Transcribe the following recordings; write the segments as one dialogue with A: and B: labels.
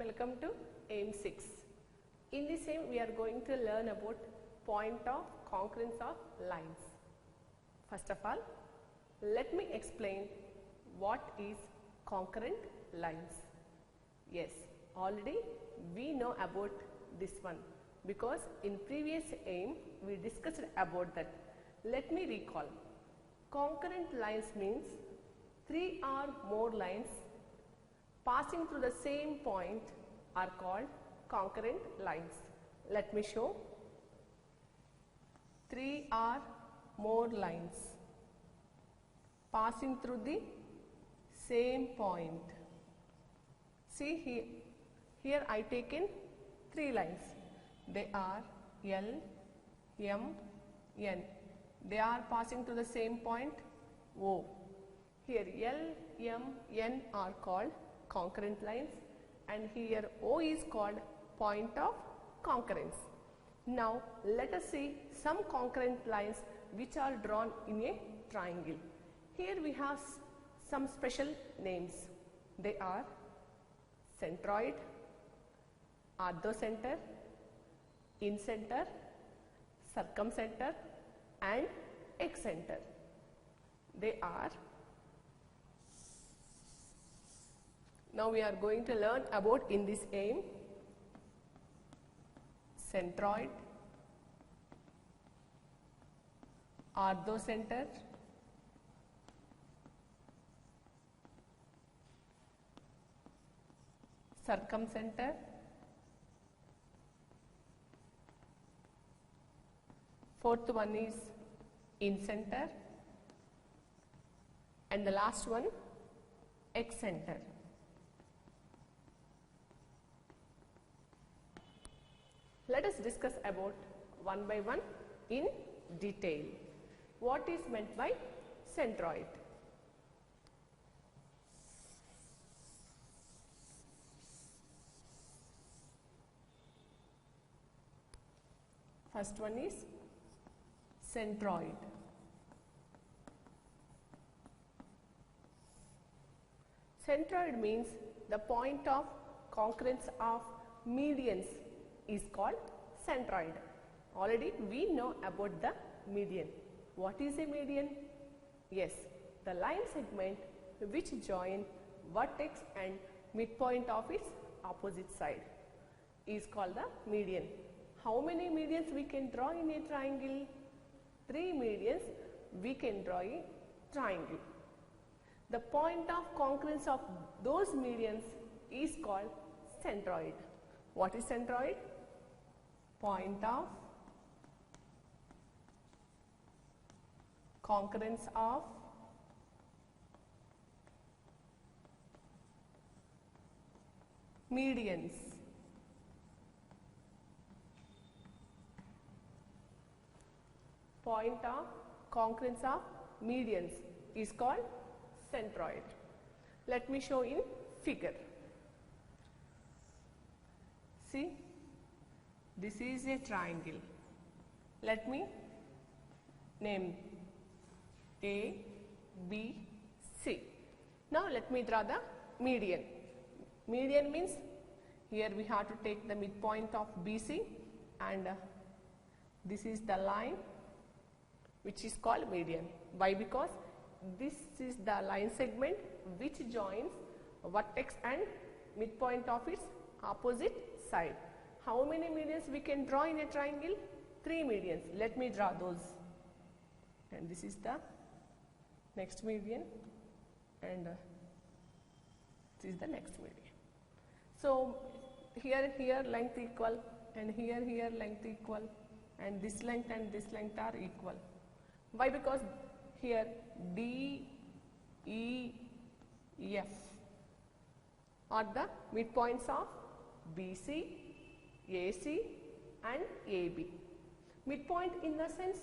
A: Welcome to AIM 6. In this AIM we are going to learn about point of concurrence of lines. First of all, let me explain what is concurrent lines. Yes, already we know about this one because in previous AIM we discussed about that. Let me recall. Concurrent lines means three or more lines passing through the same point are called concurrent lines. Let me show. Three or more lines passing through the same point. See here I taken three lines. They are L, M, N. They are passing through the same point O. Here L, M, N are called concurrent lines and here O is called point of concurrence. Now let us see some concurrent lines which are drawn in a triangle. Here we have some special names. They are centroid, orthocenter, incenter, circumcenter and excenter. They are. Now we are going to learn about in this AIM centroid, orthocenter, circumcenter, fourth one is incenter and the last one excenter. Let us discuss about one by one in detail. What is meant by centroid? First one is centroid. Centroid means the point of concurrence of medians is called centroid. Already we know about the median. What is a median? Yes, the line segment which join vertex and midpoint of its opposite side is called the median. How many medians we can draw in a triangle? Three medians we can draw a triangle. The point of concurrence of those medians is called centroid. What is centroid? Point of concurrence of medians. Point of concurrence of medians is called centroid. Let me show in figure. See, this is a triangle. Let me name A, B, C. Now let me draw the median. Median means here we have to take the midpoint of BC and this is the line which is called median. Why? Because this is the line segment which joins vertex and midpoint of its opposite side. How many medians we can draw in a triangle? Three medians. Let me draw those. And this is the next median and this is the next median. So here length equal and here length equal and this length are equal. Why? Because here D, E, F are the midpoints of BC, AC and AB. Midpoint in the sense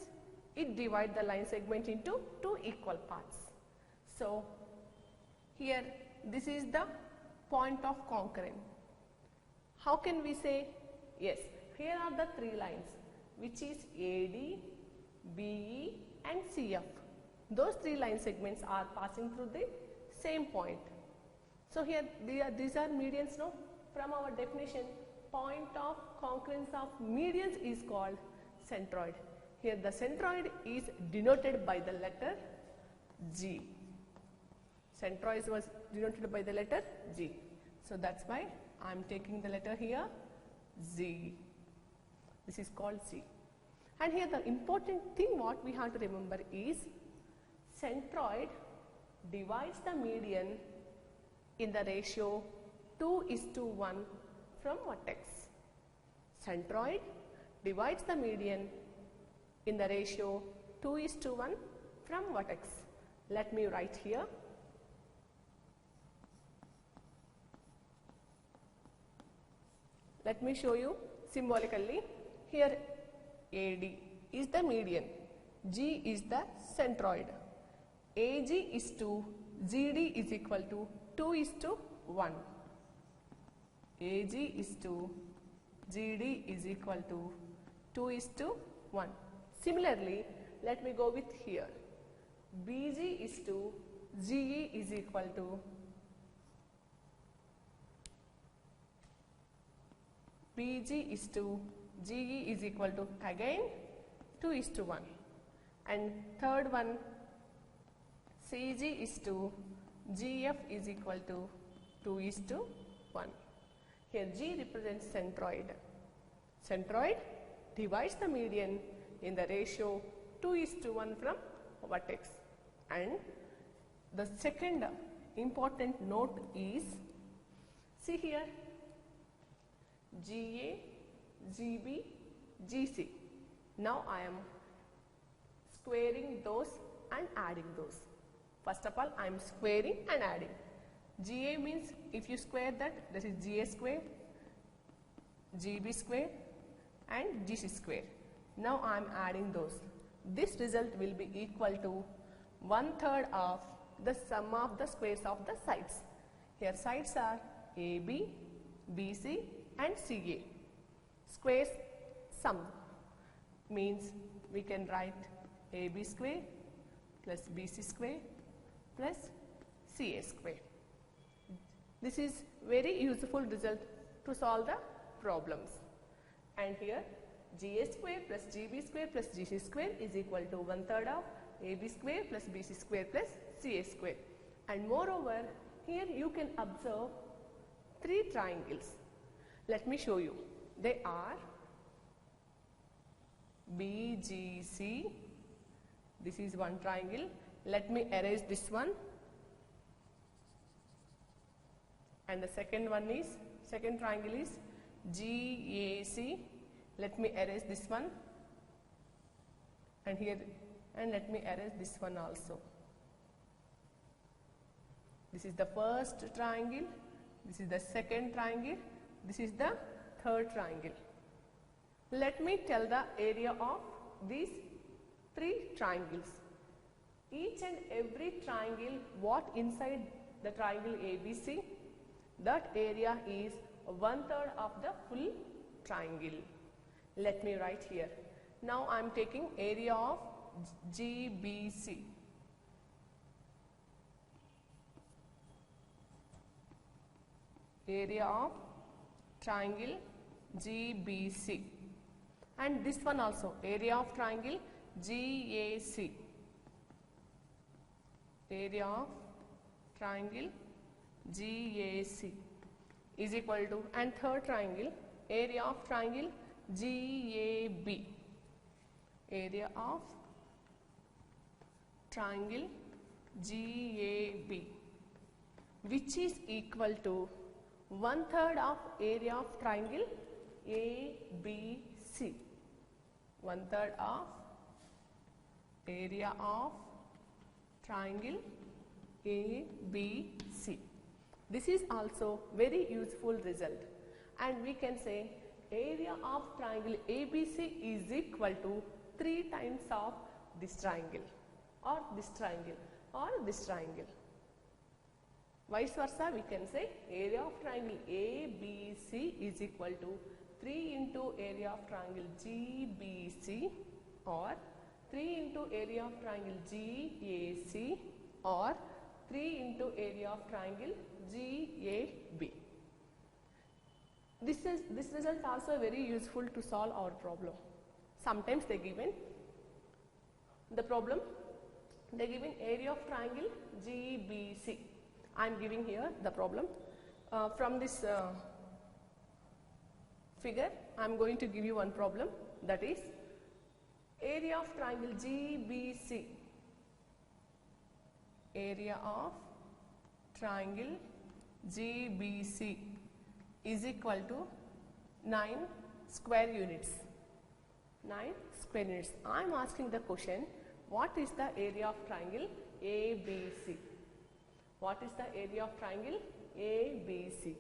A: it divides the line segment into two equal parts. So here this is the point of concurrence. How can we say? Yes, here are the three lines which is AD, BE and CF. Those three line segments are passing through the same point. So here these are medians, no? from our definition, point of concurrence of medians is called centroid. Here the centroid is denoted by the letter G. Centroid was denoted by the letter G. So that's why I am taking the letter here Z. This is called C. And here the important thing what we have to remember is centroid divides the median in the ratio 2:1 from vertex. Centroid divides the median in the ratio 2:1 from vertex. Let me write here. Let me show you symbolically. Here AD is the median, G is the centroid. AG is to GD is equal to 2:1. AG is to GD is equal to 2:1. Similarly, let me go with here. BG is to GE is equal to BG is to GE is equal to again 2:1. And third one, CG is to GF is equal to 2:1. Here G represents centroid. Centroid divides the median in the ratio 2:1 from vertex. And the second important note is, see here, GA, GB, GC. Now I am squaring those and adding those. First of all, I am squaring and adding. GA means if you square that, this is GA square, GB square and GC square. Now I am adding those. This result will be equal to 1/3 of the sum of the squares of the sides. Here sides are AB, BC and CA. Squares sum means we can write AB square plus BC square plus CA square. This is very useful result to solve the problems. And here GA square plus GB square plus GC square is equal to 1/3 of AB square plus BC square plus CA square. And moreover, here you can observe 3 triangles. Let me show you. They are BGC. This is one triangle. Let me erase this one. And the second triangle is GAC. Let me erase this one. And here, and let me erase this one also. This is the first triangle. This is the second triangle. This is the third triangle. Let me tell the area of these 3 triangles. Each and every triangle, what inside the triangle ABC, that area is 1/3 of the full triangle. Let me write here. Now I am taking area of GBC. Area of triangle GBC. And this one also, area of triangle GAC. Area of triangle GAC is equal to, and third triangle, area of triangle GAB. Area of triangle GAB, which is equal to 1/3 of area of triangle ABC. 1/3 of area of triangle ABC. This is also very useful result, and we can say area of triangle ABC is equal to 3 times of this triangle or this triangle or this triangle. Vice versa, we can say area of triangle ABC is equal to 3 into area of triangle GBC or 3 into area of triangle GAC or 3 into area of triangle GAB. This result also very useful to solve our problem. Sometimes they given the problem, they given area of triangle GBC. I am giving here the problem. From this figure, I am going to give you one problem, that is area of triangle GBC. Area of triangle GBC is equal to 9 square units. 9 square units. I am asking the question, what is the area of triangle ABC? What is the area of triangle ABC?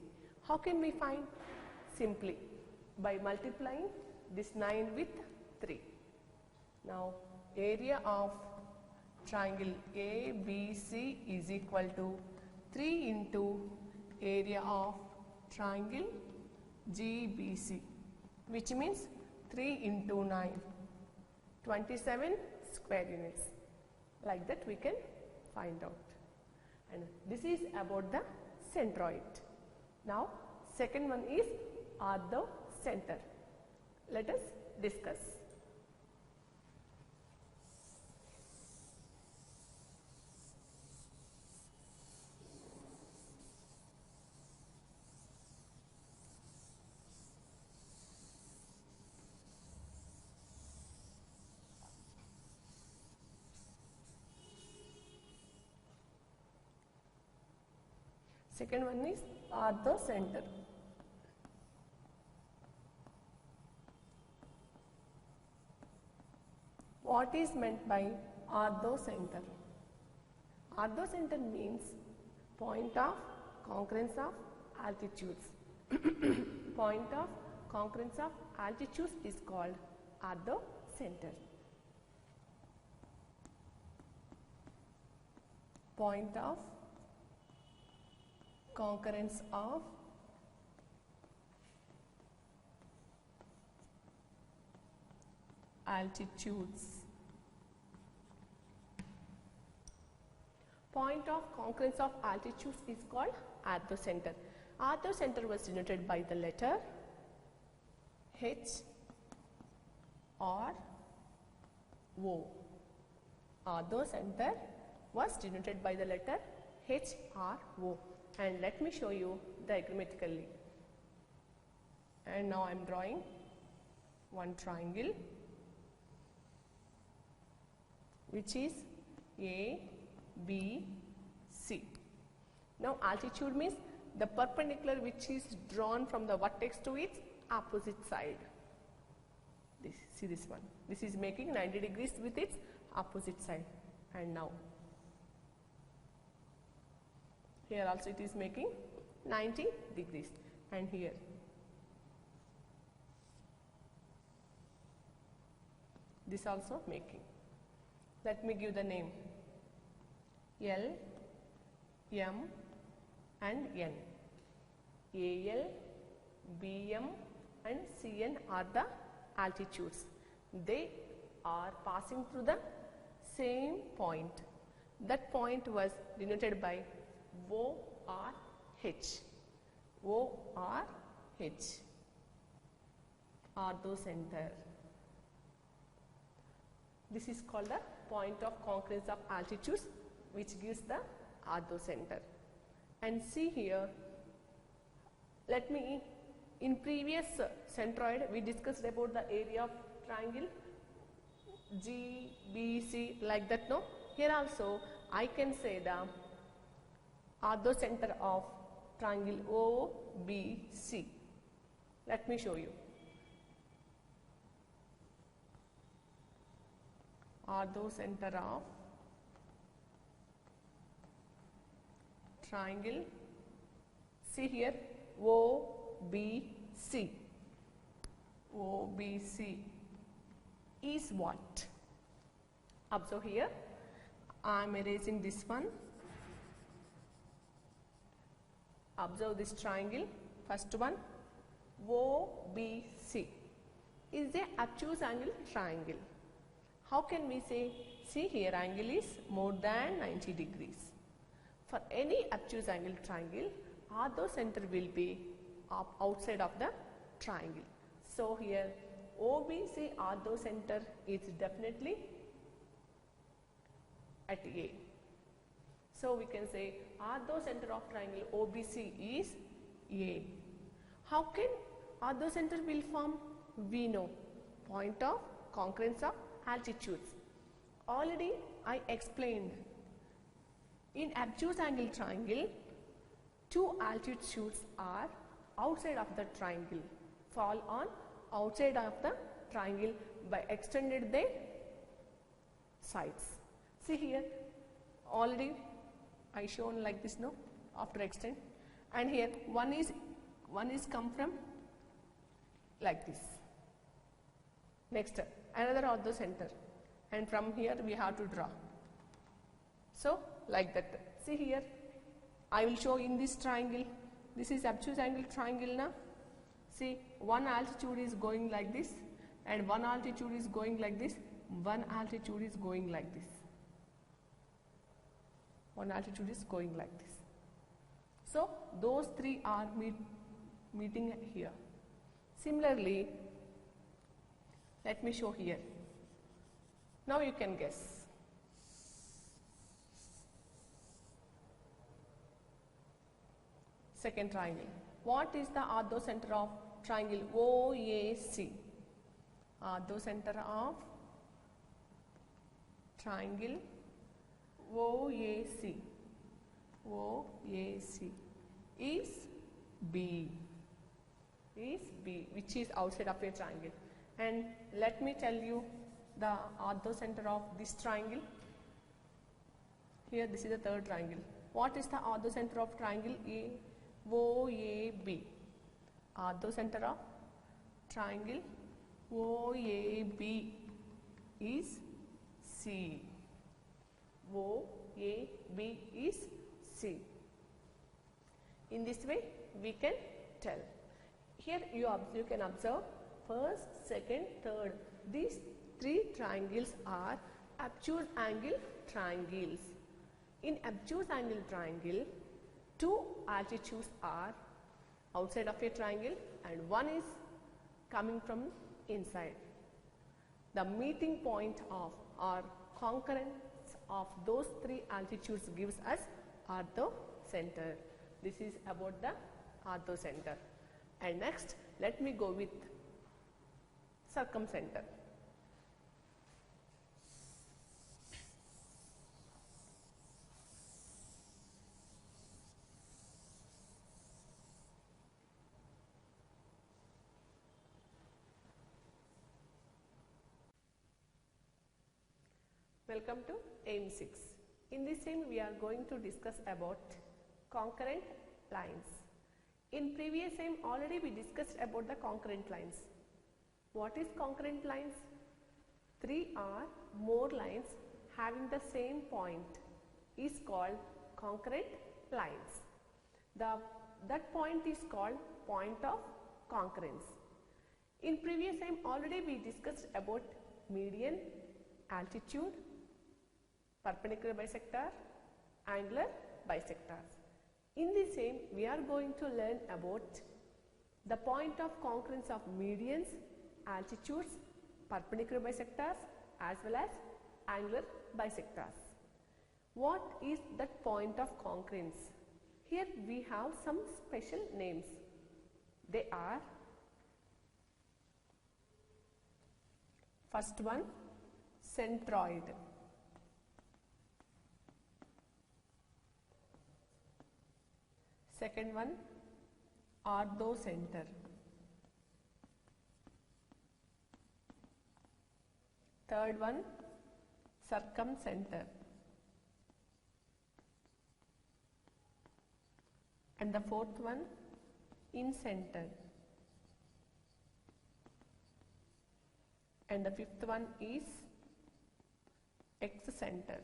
A: How can we find? Simply by multiplying this 9 with 3. Now area of triangle ABC is equal to 3 into area of triangle GBC, which means 3 into 9, 27 square units. Like that we can find out. And this is about the centroid. Now second one is orthocenter. Let us discuss. Second one is orthocenter. What is meant by orthocenter? Orthocenter means point of concurrence of altitudes. Point of concurrence of altitudes is called orthocenter. Point of concurrence of altitudes. Point of concurrence of altitudes is called orthocenter. Orthocenter was denoted by the letter H or O. Orthocenter was denoted by the letter H or O. And let me show you diagrammatically. And now I am drawing one triangle which is A, B, C. Now altitude means the perpendicular which is drawn from the vertex to its opposite side. See this one. This is making 90 degrees with its opposite side. And now here also it is making 90 degrees, and here this also making. Let me give the name. L, M and N. AL, BM and CN are the altitudes. They are passing through the same point. That point was denoted by O or H. O or H. Orthocenter. This is called the point of concurrence of altitudes, which gives the orthocenter. And see here, let me, in previous centroid we discussed about the area of triangle GBC, like that, no? Here also I can say the orthocenter of triangle OBC. Let me show you. Orthocenter of triangle, see here, OBC. OBC is what? Observe here, I am erasing this one. Observe this triangle, first one, OBC is a obtuse angle triangle. How can we say? See here, angle is more than 90 degrees. For any obtuse angle triangle, orthocenter will be outside of the triangle. So here OBC orthocenter is definitely at A. So we can say orthocenter of triangle OBC is A. How can orthocenter will form? We know point of concurrence of altitudes. Already I explained. In obtuse angle triangle, two altitudes are outside of the triangle, fall on outside of the triangle by extended their sides. See here, already I shown like this, no, after extend, and here one is come from like this. Next another orthocenter, and from here we have to draw. So like that. See here, I will show in this triangle. This is obtuse angle triangle now. See, one altitude is going like this, and one altitude is going like this, one altitude is going like this. One altitude is going like this. So those three are meeting here. Similarly, let me show here. Now you can guess. Second triangle. What is the orthocenter of triangle OAC? Orthocenter of triangle OAC. OAC is B. Is B, which is outside of a triangle. And let me tell you the orthocenter of this triangle. Here, this is the third triangle. What is the orthocenter of triangle OAB? Orthocenter of triangle OAB is C. OAB is C. In this way, we can tell. Here you can observe first, second, third. These three triangles are obtuse angle triangles. In obtuse angle triangle, two altitudes are outside of a triangle and one is coming from inside. The meeting point of or concurrence of those three altitudes gives us orthocenter. This is about the orthocenter. And next, let me go with circumcenter. Welcome to AIM 6. In this AIM, we are going to discuss about concurrent lines. In previous AIM, already we discussed about the concurrent lines. What is concurrent lines? Three or more lines having the same point is called concurrent lines. That point is called point of concurrence. In previous AIM, already we discussed about median, altitude, perpendicular bisector, angular bisectors. In this AIM, we are going to learn about the point of concurrence of medians, altitudes, perpendicular bisectors as well as angular bisectors. What is that point of concurrence? Here we have some special names. They are, first one, centroid. Second one, orthocenter. Third one, circumcenter. And the fourth one, incenter. And the fifth one is excenter.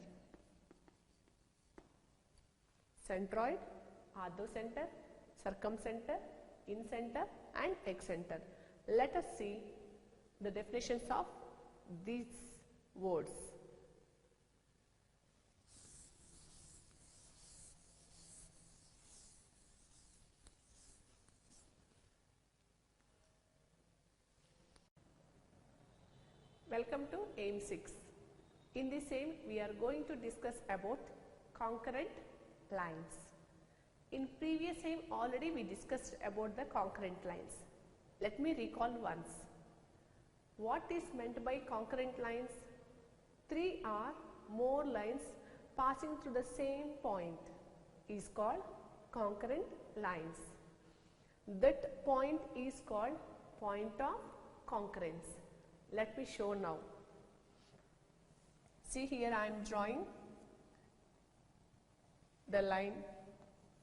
A: Centroid, orthocenter, circumcenter, incenter and excenter. Let us see the definitions of these words. Welcome to AIM 6. In this AIM, we are going to discuss about concurrent lines. In previous AIM, already we discussed about the concurrent lines. Let me recall once. What is meant by concurrent lines? Three or more lines passing through the same point is called concurrent lines. That point is called point of concurrence. Let me show now. See, here I am drawing the line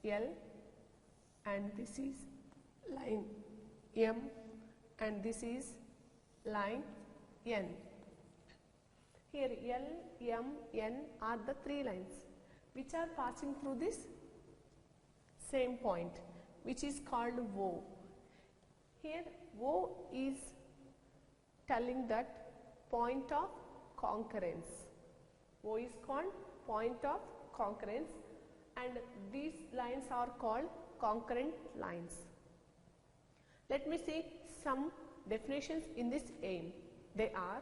A: L, and this is line M, and this is line N. Here L, M, N are the three lines which are passing through this same point, which is called O. Here O is telling that point of concurrence. O is called point of concurrence, and these lines are called concurrent lines. Let me see some definitions in this AIM. They are: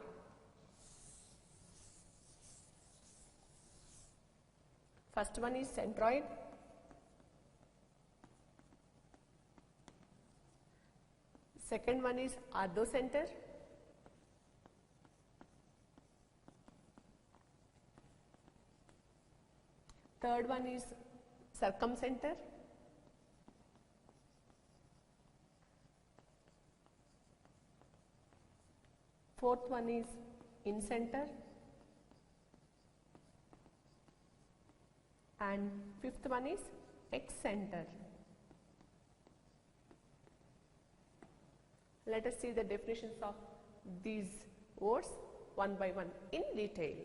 A: first one is centroid, second one is orthocenter, third one is circumcenter, fourth one is incenter, and fifth one is excenter. Let us see the definitions of these words one by one in detail.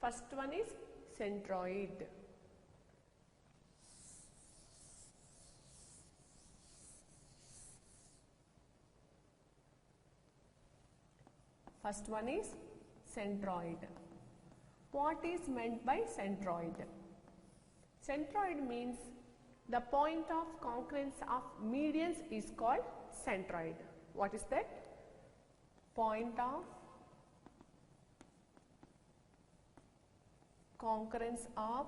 A: First one is centroid. First one is centroid. What is meant by centroid? Centroid means the point of concurrence of medians is called centroid. What is that? Point of concurrence of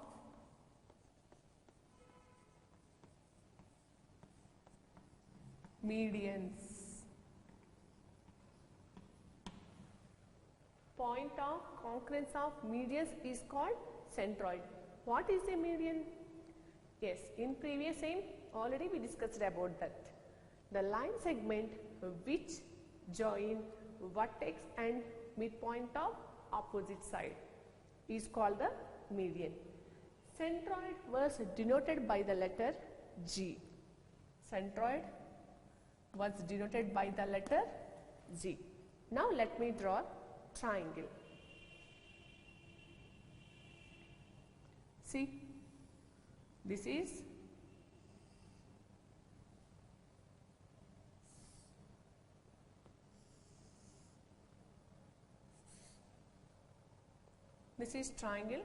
A: medians. Point of concurrence of medians is called centroid. What is a median? Yes, in previous AIM already we discussed about that. The line segment which join vertex and midpoint of opposite side is called the median. Centroid was denoted by the letter G. Centroid was denoted by the letter G. Now let me draw triangle. See, this is triangle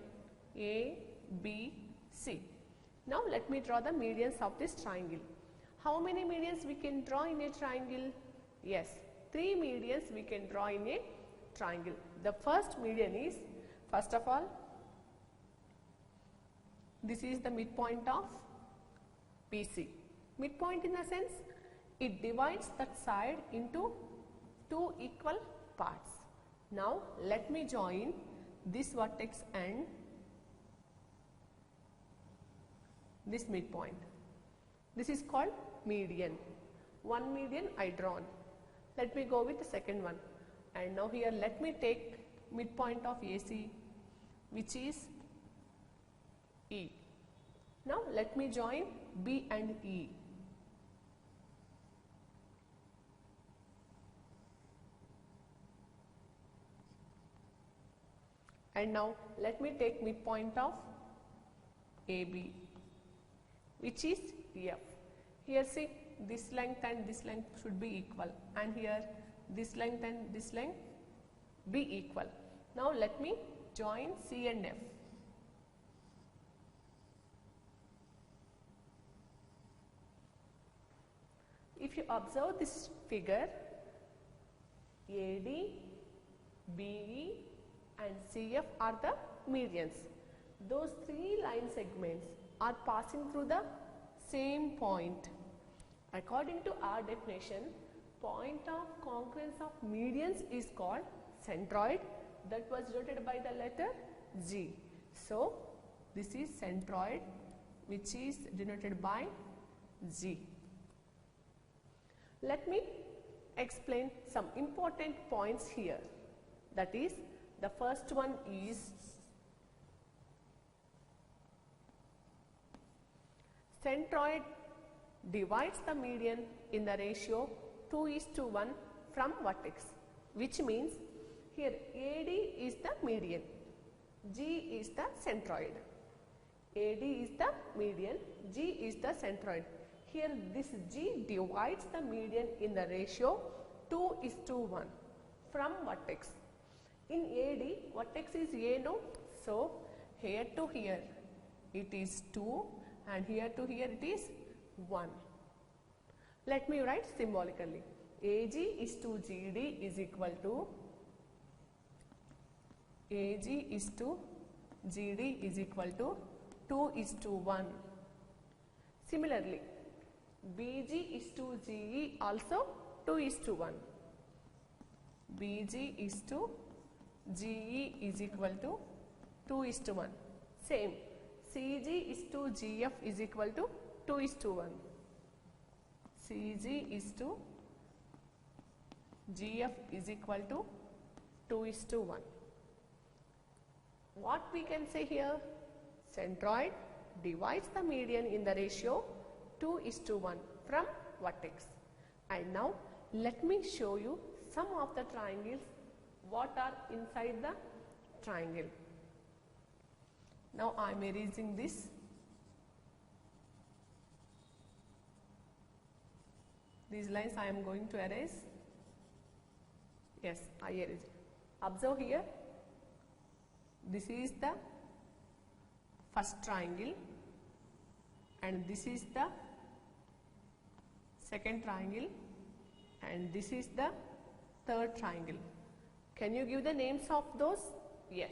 A: A, B, C. Now let me draw the medians of this triangle. How many medians we can draw in a triangle? Yes, 3 medians we can draw in a triangle. The first median is, first of all, this is the midpoint of BC. Midpoint in the sense it divides that side into 2 equal parts. Now let me join this vertex and this midpoint. This is called median. One median I drawn. Let me go with the second one. And now here let me take midpoint of AC, which is E. Now let me join B and E. And now let me take midpoint of AB, which is F. Here see, this length and this length should be equal, and here this length and this length be equal. Now let me join C and F. If you observe this figure, AD BE and CF are the medians. Those three line segments are passing through the same point. According to our definition, point of concurrence of medians is called centroid, that was denoted by the letter G. So, this is centroid, which is denoted by G. Let me explain some important points here. That is, the first one is centroid divides the median in the ratio 2:1 from vertex, which means here AD is the median, G is the centroid. AD is the median, G is the centroid. Here this G divides the median in the ratio 2:1 from vertex. In AD, vertex is A, no? So, here to here it is 2 and here to here it is 1. Let me write symbolically. AG is to GD is equal to AG is to GD is equal to 2:1. Similarly, BG is to GE also 2:1. BG is to GE is equal to 2:1. Same. CG is to GF is equal to 2:1. CG is to GF is equal to 2:1. What we can say here? Centroid divides the median in the ratio 2:1 from vertex. And now let me show you some of the triangles what are inside the triangle. Now I am erasing this. These lines I am going to erase. Yes, I erase it. Observe here. This is the first triangle and this is the second triangle and this is the third triangle. Can you give the names of those? Yes.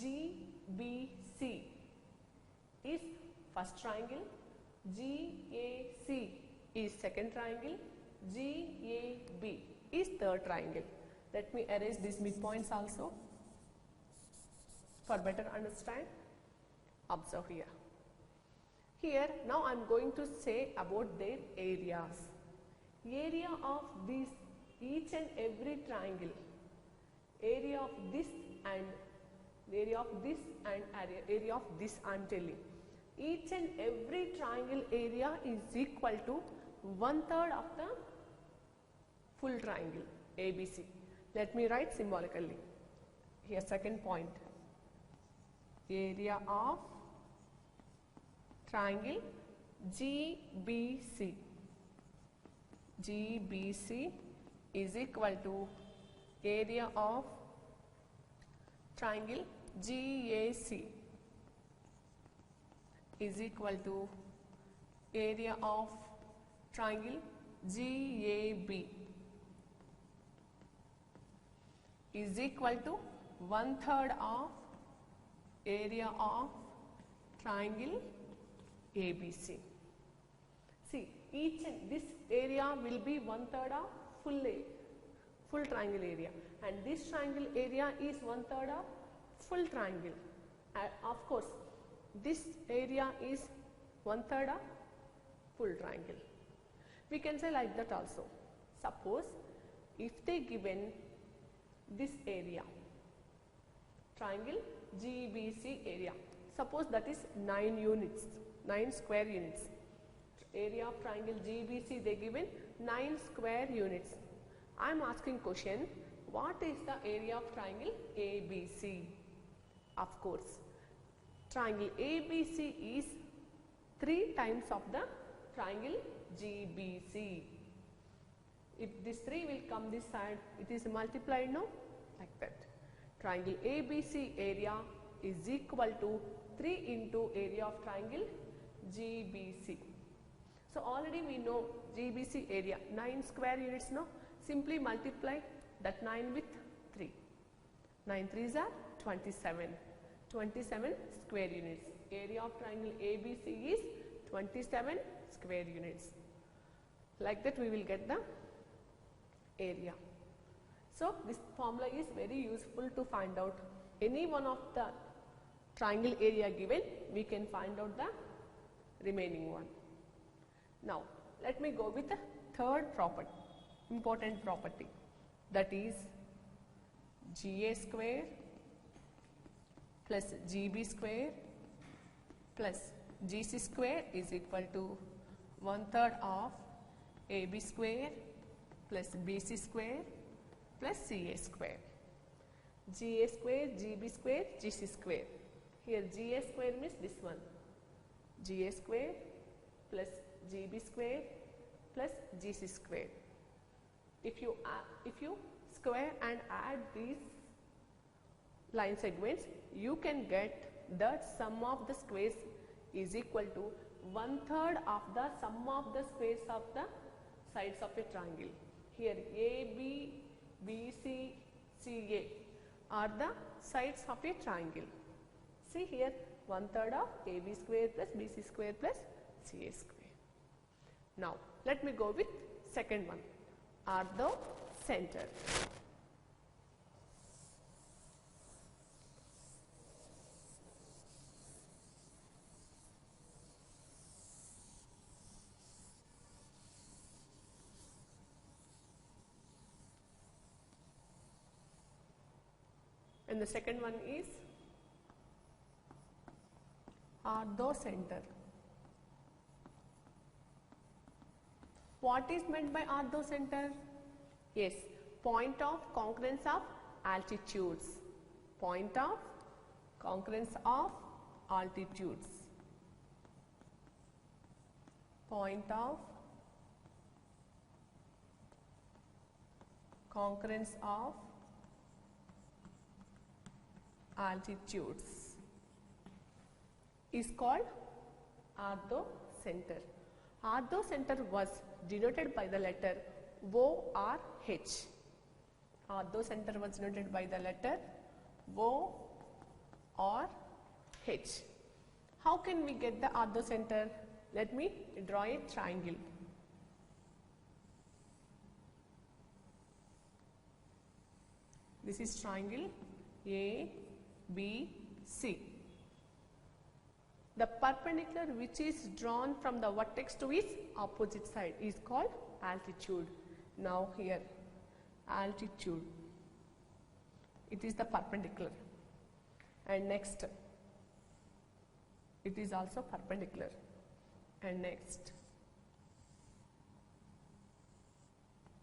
A: GBC is first triangle, GAC is second triangle, GAB is third triangle. Let me erase these midpoints also for better understand. Observe here. Here now I am going to say about their areas. Area of this each and every triangle, area of this and area of this and area of this I am telling. Each and every triangle area is equal to 1/3 of the full triangle ABC. Let me write symbolically. Here second point. Area of triangle GBC. GBC is equal to area of triangle GAC is equal to area of triangle GAB is equal to 1/3 of area of triangle ABC. See, each and this area will be 1/3 of full triangle area, and this triangle area is 1/3 of full triangle. Of course, this area is 1/3 of full triangle. We can say like that also. Suppose if they given this area, triangle GBC area, suppose that is 9 units, 9 square units. Area of triangle GBC they given 9 square units. I am asking question, what is the area of triangle ABC? Of course, triangle ABC is 3 times of the triangle GBC. If this 3 will come this side, it is multiplied, no? Like that. Triangle ABC area is equal to 3 into area of triangle GBC. So already we know GBC area 9 square units, no? Simply multiply that 9 with 3. 9 threes are 27. 27 square units. Area of triangle ABC is 27 square units. Like that we will get the area. So this formula is very useful to find out any one of the triangle area given, we can find out the remaining one. Now let me go with the third property, important property, that is GA square plus GB square plus GC square is equal to 1/3 of AB square plus BC square plus CA square. GA square, GB square, GC square. Here GA square means this one, GA square plus GB square plus GC square. If you square and add these line segments, you can get that sum of the squares is equal to 1/3 of the sum of the squares of the sides of a triangle. Here AB, BC, CA are the sides of a triangle. See here, 1/3 of AB square plus BC square plus CA square. Now let me go with second one, orthocenter. And the second one is orthocenter. What is meant by orthocenter? Yes, point of concurrence of altitudes. Point of concurrence of altitudes. Point of concurrence of altitudes is called orthocenter. Orthocenter was denoted by the letter O or H. Orthocenter was denoted by the letter O or H. How can we get the orthocenter? Let me draw a triangle. This is triangle A, B, C. The perpendicular which is drawn from the vertex to its opposite side is called altitude. Now here, altitude, it is the perpendicular, and next it is also perpendicular, and next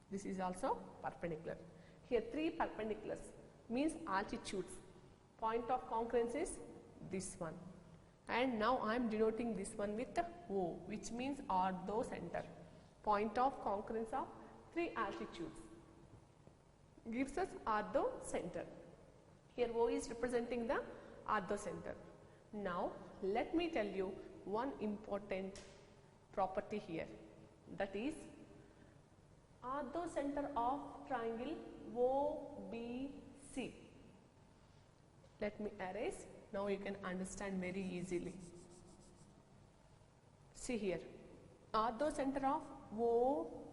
A: this is also perpendicular. Here three perpendiculars means altitudes. Point of concurrence is this one, and now I am denoting this one with O, which means orthocenter. Point of concurrence of three altitudes gives us orthocenter. Here O is representing the orthocenter. Now let me tell you one important property here, that is orthocenter of triangle OBC. Let me erase. Now you can understand very easily. See here, orthocenter of OBC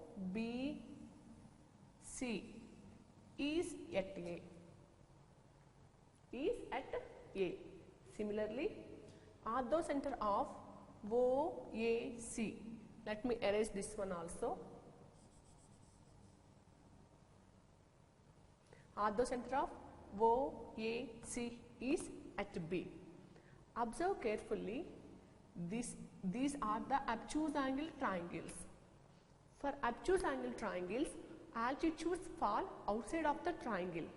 A: is at A. Is at A. Similarly, orthocenter of OAC. Let me erase this one also. Orthocenter of OAC is at B. Observe carefully, these are the obtuse angle triangles. For obtuse angle triangles, altitudes fall outside of the triangle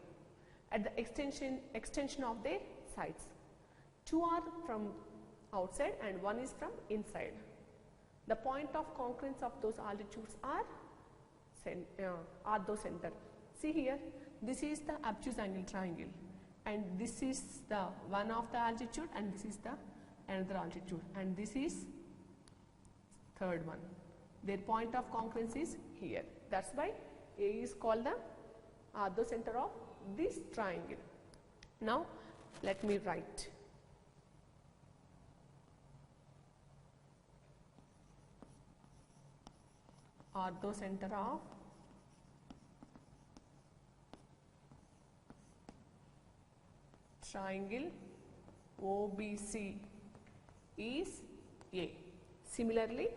A: at the extension of their sides. Two are from outside and one is from inside. The point of concurrence of those altitudes are orthocenter. See here, this is the obtuse angle triangle, and this is the one of the altitude, and this is the another altitude, and this is third one. Their point of concurrence is here. That's why A is called the orthocenter of this triangle. Now let me write. Orthocenter of triangle OBC is A. Similarly,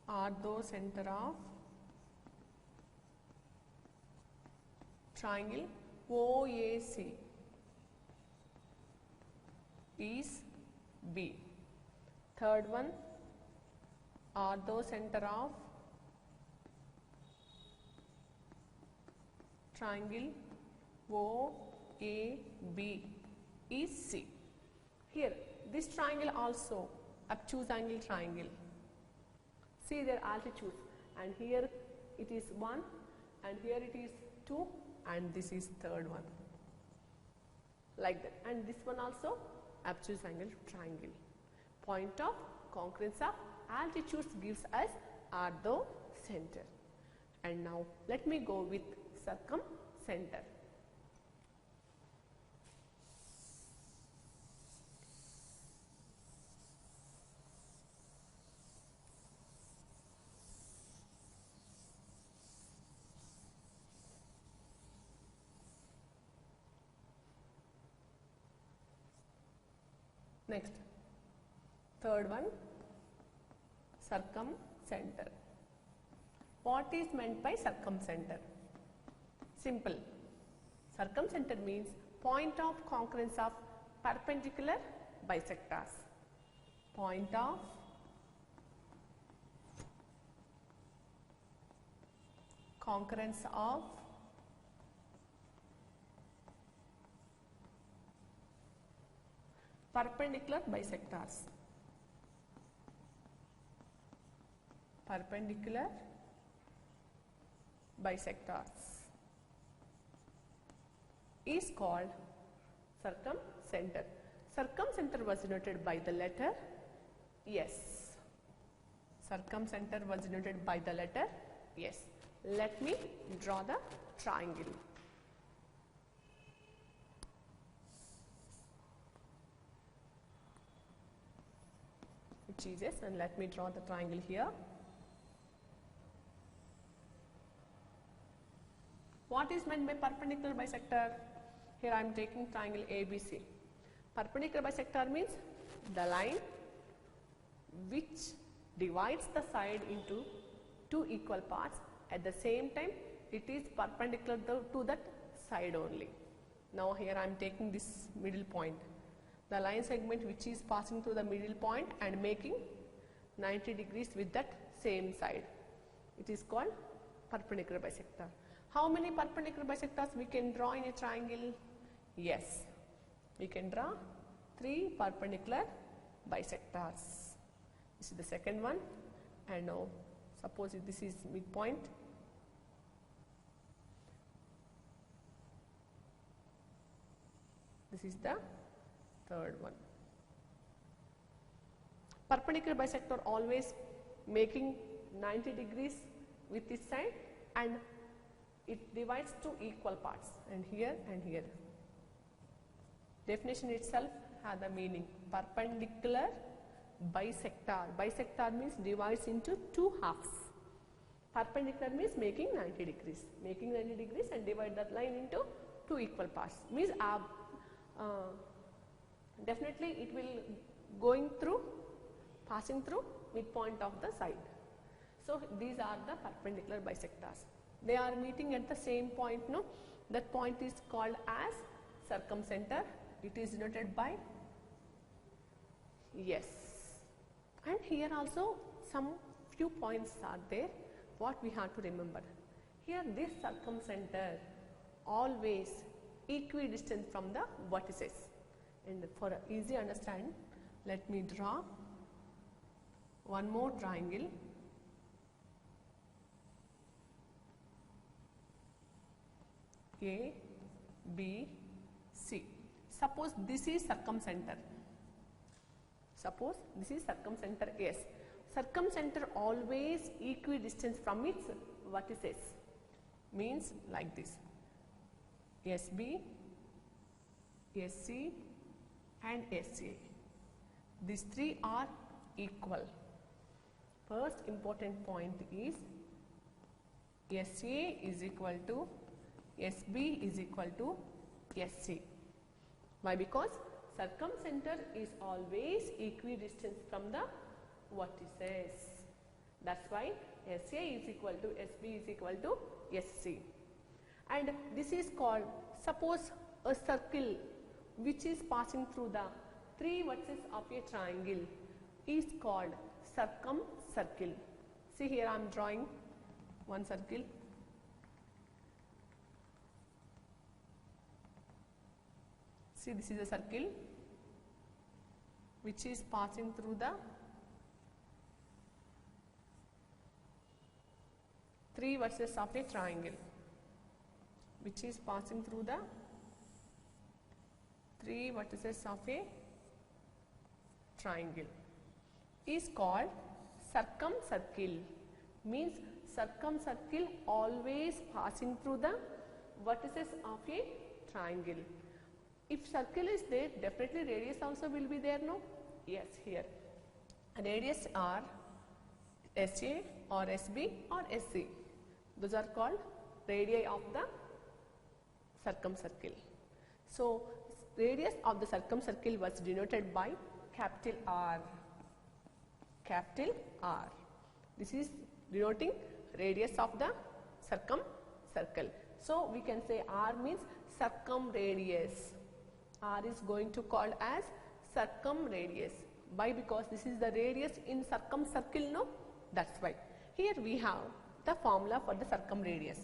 A: orthocenter of triangle OAC is B. Third one, orthocenter of triangle OAB is C. Here, this triangle also obtuse angle triangle. See their altitudes, and here it is 1, and here it is 2, and this is third one. Like that. And this one also obtuse angle triangle. Point of concurrence of altitudes gives us orthocenter. And now let me go with circumcenter. Next, third one, circumcenter. What is meant by circumcenter? Simple. Circumcenter means point of concurrence of perpendicular bisectors. Point of concurrence of perpendicular bisectors. Perpendicular bisectors is called circumcenter. Circumcenter was denoted by the letter S. Circumcenter was denoted by the letter S. Let me draw the triangle. Which is S, and let me draw the triangle here. What is meant by perpendicular bisector? Here I am taking triangle ABC. Perpendicular bisector means the line which divides the side into two equal parts. At the same time, it is perpendicular to that side only. Now here I am taking this middle point. The line segment which is passing through the middle point and making 90 degrees with that same side. It is called perpendicular bisector. How many perpendicular bisectors we can draw in a triangle? Yes, we can draw 3 perpendicular bisectors. This is the second one, and now suppose if this is midpoint. This is the third one. Perpendicular bisector always making 90 degrees with this side, and it divides two equal parts, and here and here. Definition itself has the meaning perpendicular bisector. Bisector means divides into two halves. Perpendicular means making 90 degrees. Making 90 degrees and divide that line into two equal parts. Means definitely it will passing through midpoint of the side. So these are the perpendicular bisectors. They are meeting at the same point, no? That point is called as circumcenter. It is denoted by yes. And here also some few points are there what we have to remember. Here this circumcenter always equidistant from the vertices. And for easy understand, let me draw one more triangle. A, B, C. Suppose this is circumcenter. Suppose this is circumcenter S. circumcenter always equidistant from its vertices, means like this: SB, SC and SA. These three are equal. First important point is SA is equal to SB is equal to SC. Why? Because circumcenter is always equidistant from the vertices. That's why SA is equal to SB is equal to SC. And this is called, suppose a circle which is passing through the three vertices of a triangle is called circumcircle. See, here I am drawing one circle. See, this is a circle which is passing through the three vertices of a triangle, which is passing through the three vertices of a triangle, is called circumcircle. Means circumcircle always passing through the vertices of a triangle. If circle is there, definitely radius also will be there, no? Yes, here radius are SA or SB or SC. Those are called radii of the circumcircle. So radius of the circumcircle was denoted by capital R. Capital R. This is denoting radius of the circumcircle. So we can say R means circumradius. R is going to call as circumradius. Why? Because this is the radius in circumcircle, no? That's why. Here we have the formula for the circumradius.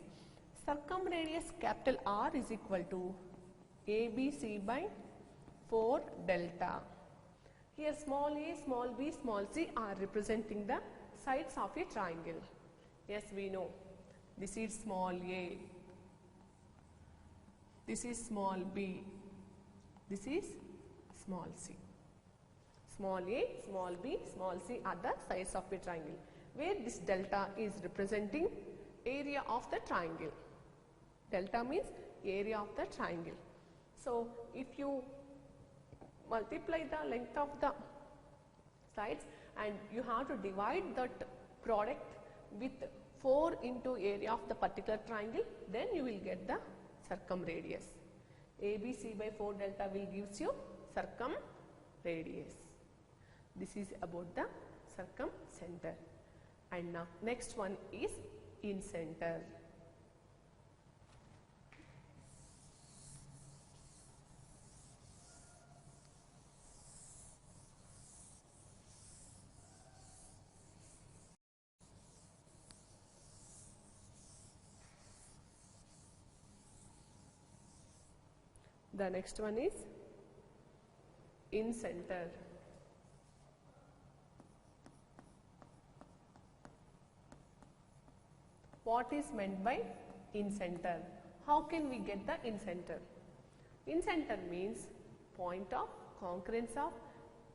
A: Circumradius capital R is equal to ABC by 4 delta. Here small a, small b, small c are representing the sides of a triangle. Yes, we know. This is small a, this is small b, this is small c. Small a, small b, small c are the sides of a triangle, where this delta is representing area of the triangle. Delta means area of the triangle. So if you multiply the length of the sides and you have to divide that product with 4 into area of the particular triangle, then you will get the circumradius. ABC by 4 delta will gives you circumradius. This is about the circumcenter. And now next one is incenter. The next one is incenter. What is meant by incenter? How can we get the incenter? Incenter means point of concurrence of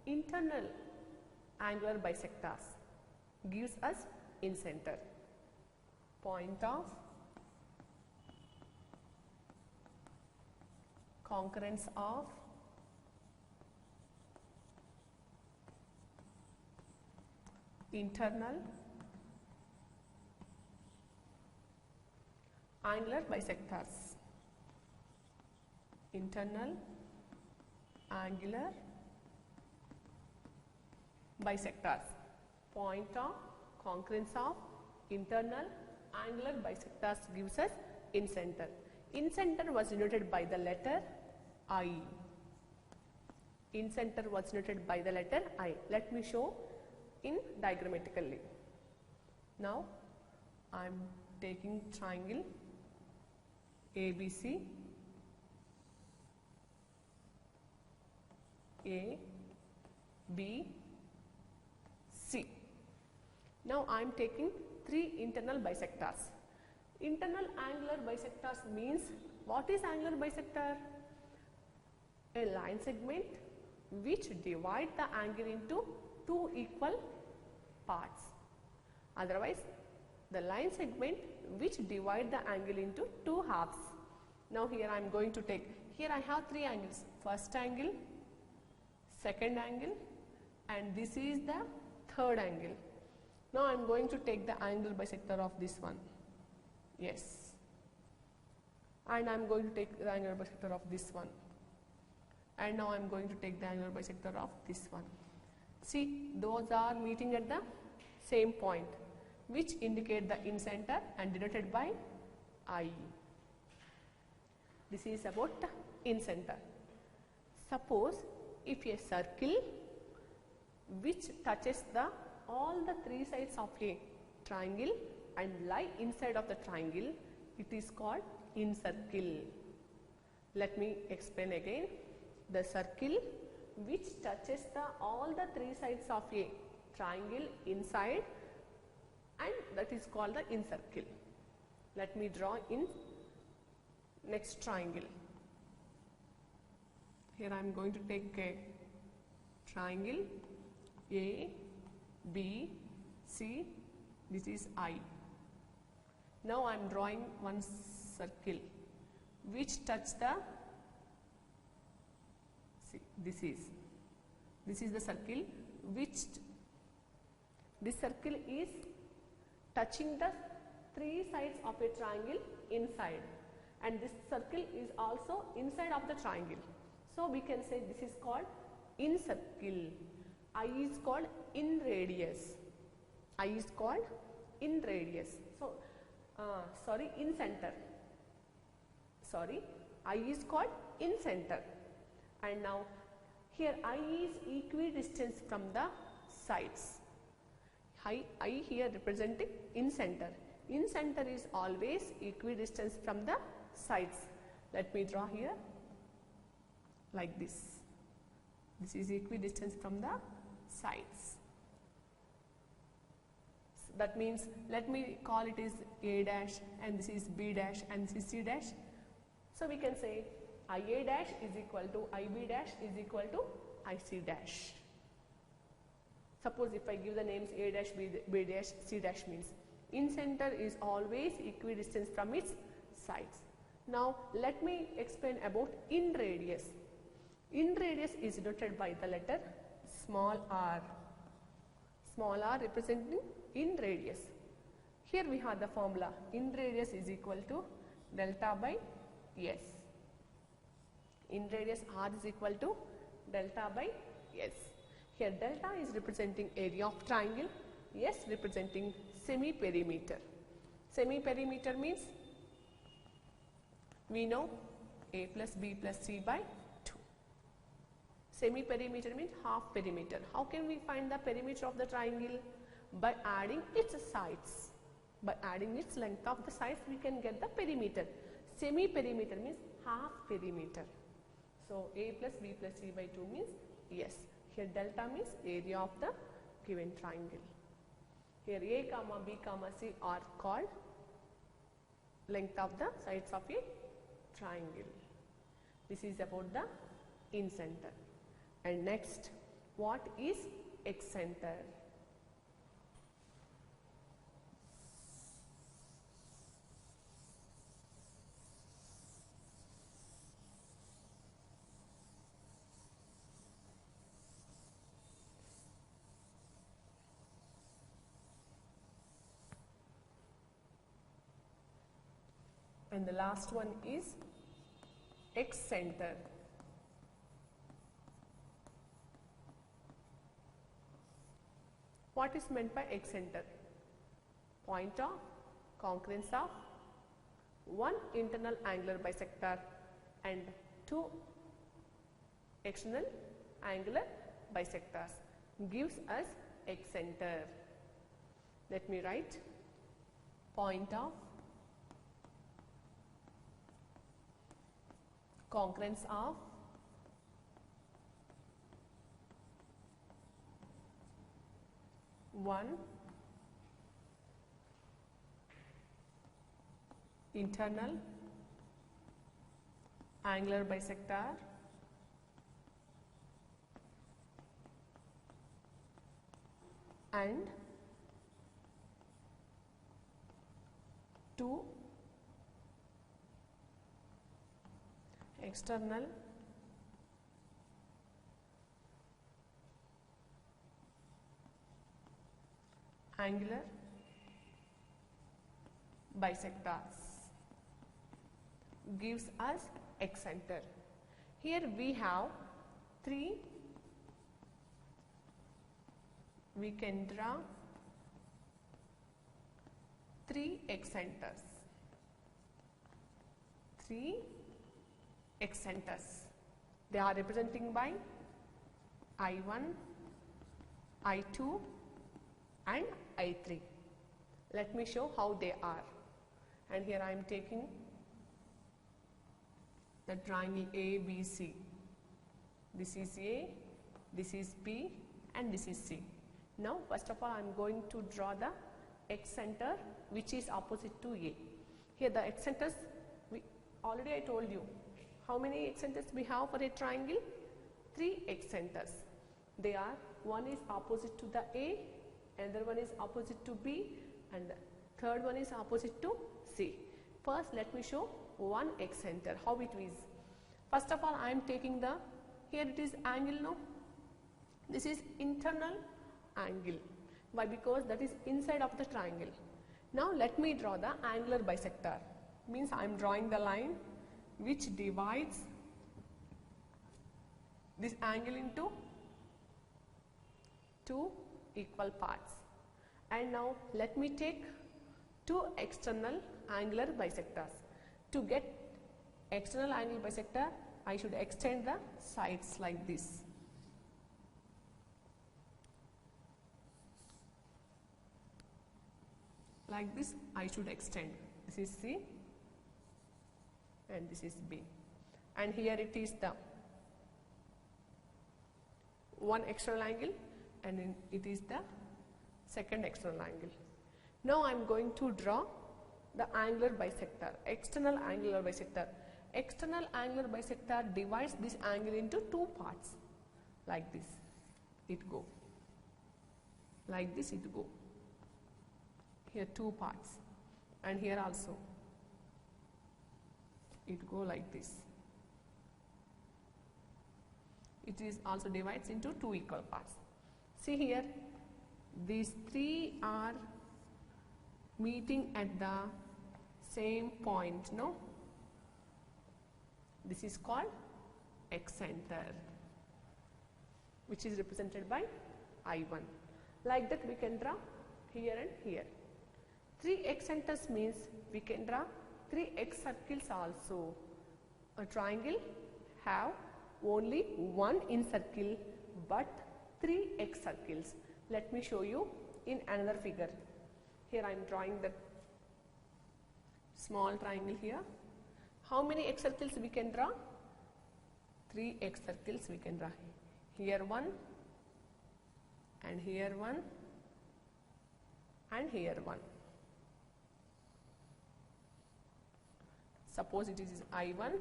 A: internal angular bisectors gives us incenter. Point of concurrence of internal angular bisectors. Internal angular bisectors. Point of concurrence of internal angular bisectors gives us incenter. Incenter was denoted by the letter I. Incenter was denoted by the letter I. Let me show in diagrammatically. Now I am taking triangle ABC, A, B, C. Now I am taking 3 internal bisectors. Internal angular bisectors means, what is angular bisector? A line segment which divide the angle into 2 equal parts. Otherwise, the line segment which divide the angle into two halves. Now here I am going to take, here I have three angles, first angle, second angle, and this is the third angle. Now I am going to take the angle bisector of this one. Yes. And I am going to take the angular bisector of this one. And now I am going to take the angular bisector of this one. See, those are meeting at the same point, which indicate the incenter and denoted by I. This is about the incenter. Suppose if a circle which touches all the three sides of a triangle and lie inside of the triangle, it is called incircle. Let me explain again. The circle which touches all the three sides of a triangle inside, and that is called the incircle. Let me draw in next triangle. Here I am going to take a triangle A, B, C, this is I. Now I am drawing one circle which touch the, see, this is the circle which, this circle is touching the three sides of a triangle inside, and this circle is also inside of the triangle. So we can say this is called incircle. I is called in radius. I is called in radius. So in center. Sorry, I is called in center. And now here I is equidistant from the sides. I here representing in center. In center is always equidistant from the sides. Let me draw here like this. This is equidistant from the sides. So that means, let me call it as A dash, and this is B dash, and this is C dash. So we can say IA dash is equal to IB dash is equal to IC dash. Suppose if I give the names A dash, B dash, C dash, means in center is always equidistant from its sides. Now let me explain about in radius. In radius is denoted by the letter small r. Small r representing in radius. Here we have the formula, in radius is equal to delta by S. In radius r is equal to delta by S. Here delta is representing area of triangle, S representing semi-perimeter. Semi-perimeter means, we know A plus B plus C by 2. Semi-perimeter means half perimeter. How can we find the perimeter of the triangle? By adding its sides. By adding its length of the sides, we can get the perimeter. Semi-perimeter means half perimeter. So A plus B plus C by 2 means yes. Here delta means area of the given triangle. Here A comma B comma C are called length of the sides of a triangle. This is about the incenter. And next, what is excenter? And the last one is excenter. What is meant by excenter? Point of concurrence of one internal angular bisector and two external angular bisectors gives us excenter. Let me write point of concurrence of one internal angular bisector and two external angular bisectors gives us excenter. Here we have three, we can draw three excenters. Three excenters. They are representing by I1, I2 and I3. Let me show how they are. And here I am taking the triangle ABC. This is A, this is B and this is C. Now first of all I am going to draw the excenter which is opposite to A. Here the excenters, already I told you how many excenters we have for a triangle? Three excenters. They are, one is opposite to the A, another one is opposite to B and the third one is opposite to C. First let me show one excenter, how it is. First of all I am taking the, here it is angle, no? This is internal angle. Why? Because that is inside of the triangle. Now let me draw the angular bisector. Means I am drawing the line which divides this angle into two equal parts. And now let me take two external angular bisectors. To get external angle bisector, I should extend the sides like this. Like this I should extend. This is C and this is B. And here it is the one external angle and then it is the second external angle. Now I am going to draw the angular bisector, external angular bisector. External angular bisector divides this angle into two parts. Like this it go. Like this it go. Here two parts and here also it go like this. It is also divides into two equal parts. See here, these three are meeting at the same point, no? This is called excenter, which is represented by I1. Like that we can draw here and here. Three excenters means we can draw three X circles also. A triangle have only one in circle but three X circles. Let me show you in another figure. Here I am drawing the small triangle here. How many X circles we can draw? Three X circles we can draw. Here one and here one and here one. Suppose it is I1,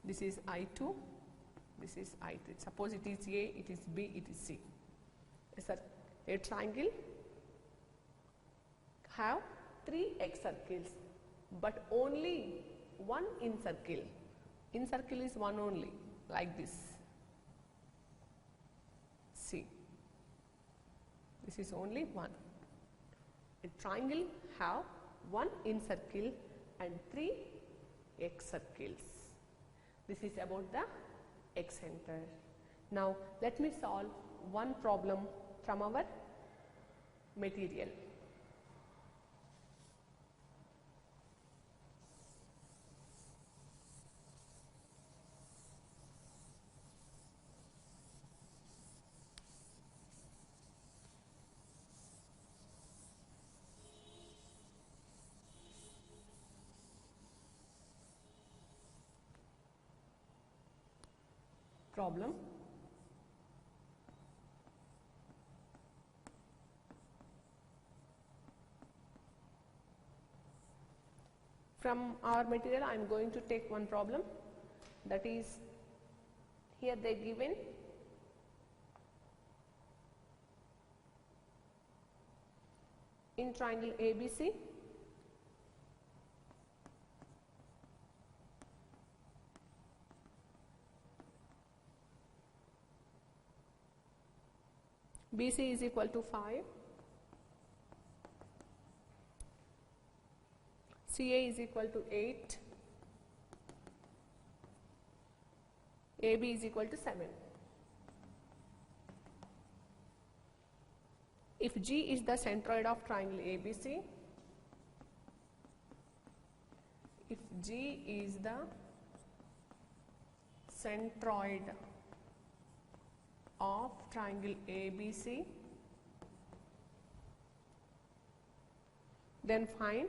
A: this is I2, this is I3. Suppose it is A, it is B, it is C. A triangle have three X circles but only one in circle. In circle is one only, like this. See, this is only one. A triangle have one in circle and three X circles. This is about the excenter. Now let me solve one problem from our material. Problem. From our material I am going to take one problem, that is, here they given in triangle ABC BC is equal to 5, CA is equal to 8, AB is equal to 7. If G is the centroid of triangle ABC, if G is the centroid of triangle ABC, then find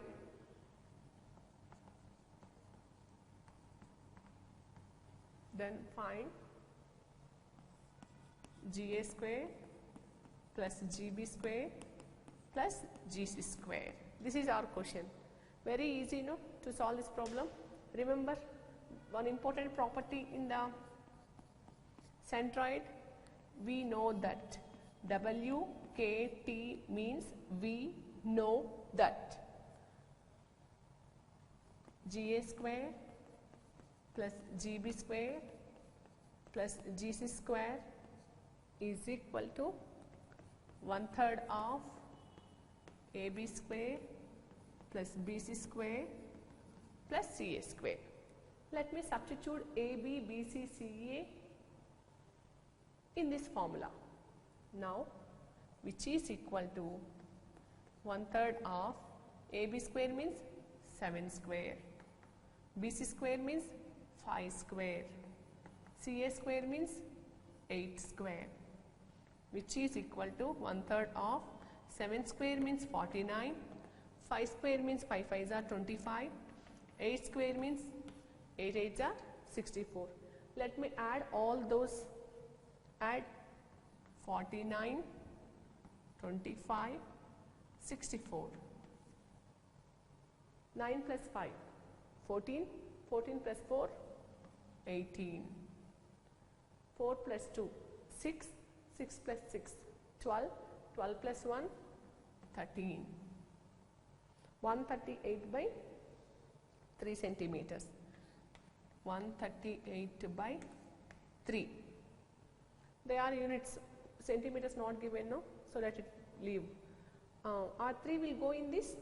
A: GA square plus GB square plus GC square. This is our question. Very easy, no, to solve this problem. Remember one important property in the centroid. We know that WKT means we know that GA square plus GB square plus GC square is equal to 1/3 of AB square plus BC square plus CA square. Let me substitute AB, BC, CA in this formula now, which is equal to 1/3 of AB square means 7 square, BC square means 5 square, CA square means 8 square, which is equal to 1/3 of 7 square means 49, 5 square means 5 5s are 25, 8 square means 8 8s are 64. Let me add all those. Add 49, 25, 64. 9 plus 5, 14, 14 plus 4, 18. 4 plus 2, 6, 6 plus 6, 12, 12 plus 1, 13. 138 by 3 centimeters. 138 by 3. They are units, centimeters not given, no, so let it leave. R3 will go in this?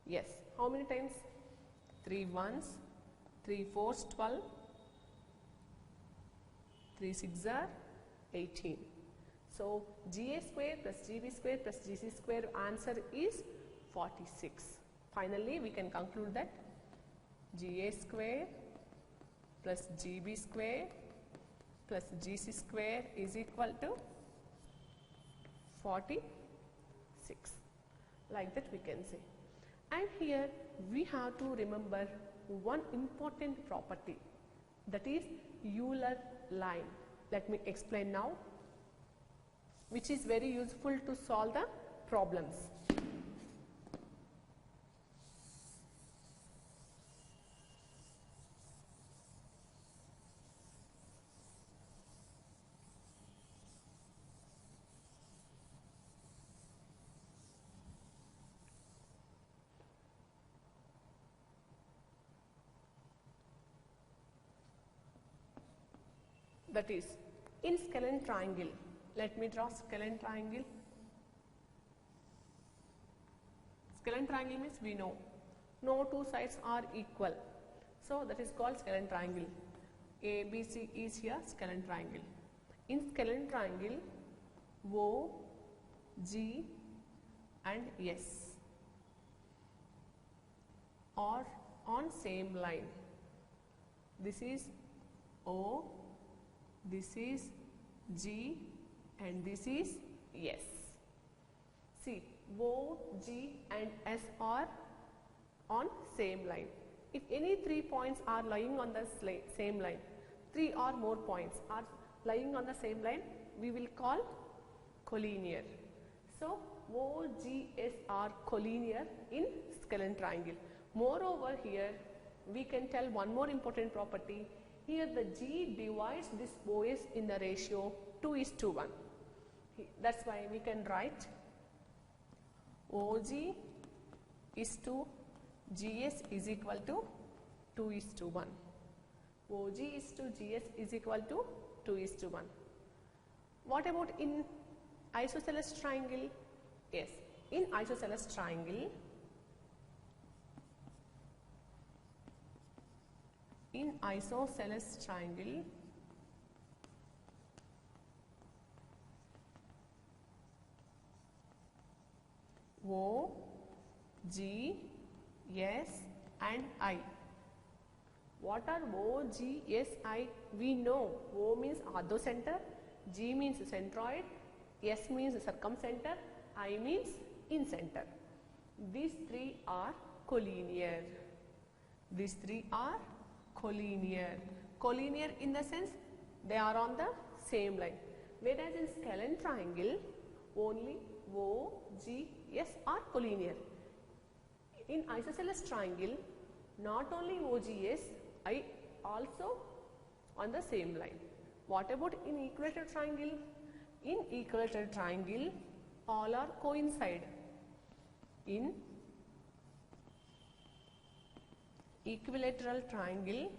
A: Yes. How many times? 3 ones, 3 fours, 12, 3 6s are 18. So GA square plus GB square plus GC square answer is 46. Finally, we can conclude that GA square plus GB square plus GC square is equal to 46. Like that we can say. And here we have to remember one important property, that is Euler line. Let me explain now, which is very useful to solve the problems. That is, in scalene triangle, let me draw scalene triangle. Scalene triangle means we know no two sides are equal, so that is called scalene triangle. ABC is here scalene triangle. In scalene triangle, O, G and S are on same line. This is O, this is G and this is S. See, O, G and S are on same line. If any 3 points are lying on the same line, 3 or more points are lying on the same line, we will call collinear. So, O, G, S are collinear in scalene triangle. Moreover, here we can tell one more important property. Here the G divides this OS in the ratio 2:1. That's why we can write OG is to GS is equal to 2:1. OG is to GS is equal to 2:1. What about in isosceles triangle? Yes, in isosceles triangle, O, G, S and I. What are O, G, S, I? We know O means orthocenter, G means centroid, S means circumcenter, I means incenter. These three are collinear. These three are collinear. Collinear in the sense they are on the same line. Whereas in scalene triangle, only O, G, S are collinear. In isosceles triangle, not only O, G, S, I also on the same line. What about in equilateral triangle? In equilateral triangle, all are coincide. In equilateral triangle,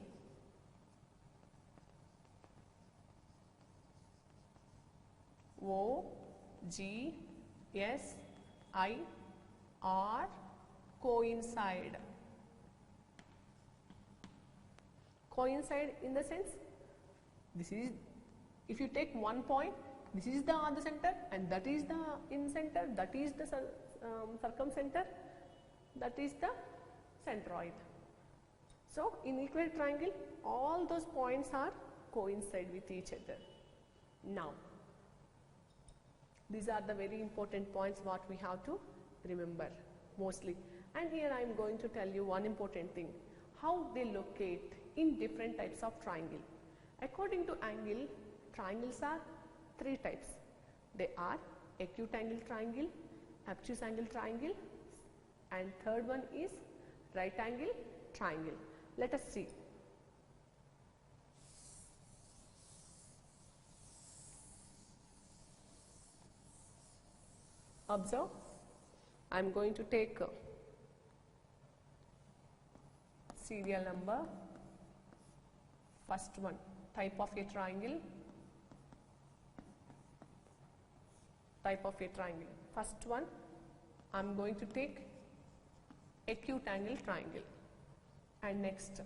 A: O, G, S, I are coincide. Coincide in the sense, this is, if you take one point, this is the orthocenter and that is the incenter, that is the circumcenter, that is the centroid. So in equilateral triangle, all those points are coincide with each other. Now, these are the very important points what we have to remember mostly. And here I am going to tell you one important thing, how they locate in different types of triangle. According to angle, triangles are three types. They are acute angle triangle, obtuse angle triangle, and third one is right angle triangle. Let us see. Observe, I am going to take serial number. First one, type of a triangle. Type of a triangle. First one, I am going to take acute angle triangle. And next,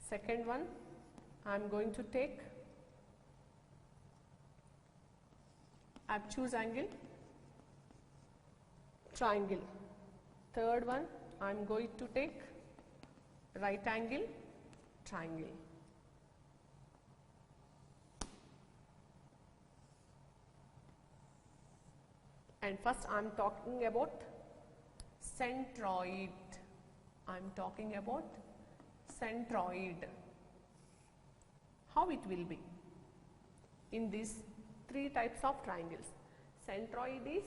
A: second one, I am going to take obtuse angle triangle. Third one, I am going to take right angle triangle. And first I am talking about centroid. I am talking about centroid. How it will be in these three types of triangles. Centroid is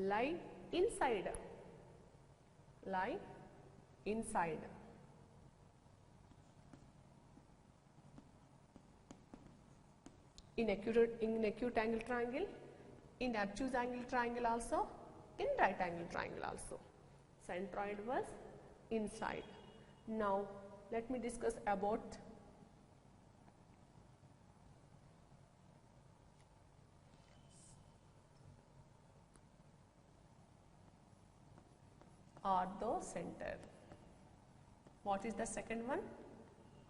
A: lie inside. Lie inside. In acute angle triangle, in obtuse angle triangle also, in right angle triangle also. Centroid was inside. Now let me discuss about orthocenter. What is the second one?